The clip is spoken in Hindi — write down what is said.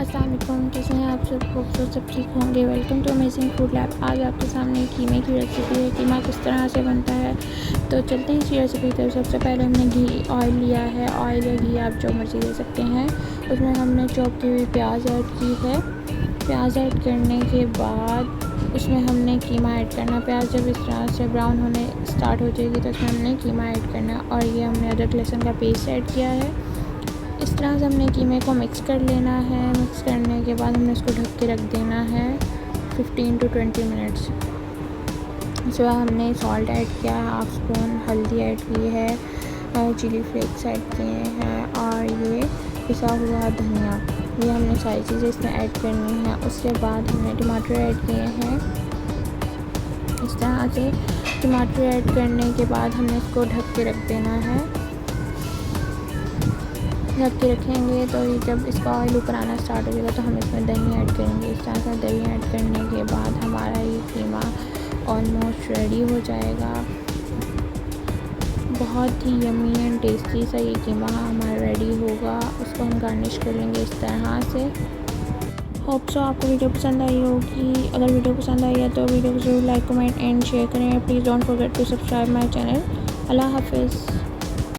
अस्सलाम वालेकुम, कैसे हैं आप सब? होप सब ठीक होंगे। Welcome to amazing food lab. आज आपके सामने कीमे की रेसिपी है। कीमा किस तरह से बनता है तो चलते हैं इसी रेसिपी की तरफ। सबसे पहले हमने घी ऑयल लिया है। ऑयल या घी आप जो मर्ज़ी ले सकते हैं। उसमें हमने चॉप की हुई प्याज ऐड की है। प्याज ऐड करने के बाद उसमें हमने कीमा ऐड करना। प्याज जब इस तरह से ब्राउन होने स्टार्ट हो जाएगी तो उसमें हमने कीमा ऐड करना। और ये हमने अदरक लहसुन का पेस्ट ऐड किया है। इस तरह से हमने कीमे को मिक्स कर लेना है। मिक्स करने के बाद हमने इसको ढक के रख देना है 15 to 20 मिनट्स। उसके बाद हमने सॉल्ट ऐड किया है, हाफ़ स्पून हल्दी ऐड की है, चिली फ्लेक्स ऐड किए हैं और ये पिसा हुआ धनिया, ये हमने सारी चीज़ें इसमें ऐड करनी है। उसके बाद हमने टमाटर ऐड किए हैं। इस तरह से टमाटर ऐड करने के बाद हमने इसको ढक के रख देना है। ढक के रखेंगे तो ये जब इसका ऑयल ऊपर आना स्टार्ट हो जाएगा तो हम इसमें दही ऐड करेंगे। इस तरह से दही ऐड करने के बाद हमारा ये कीमा ऑलमोस्ट रेडी हो जाएगा। बहुत ही यम्मी एंड टेस्टी सा ये कीमा हमारा रेडी होगा। उसको हम गार्निश कर लेंगे इस तरह से। होप सो आपको वीडियो पसंद आई होगी। अगर वीडियो पसंद आई है तो वीडियो को ज़रूर लाइक, कमेंट एंड शेयर करें। Please don't forget to subscribe my channel. अल्लाह हाफिज़।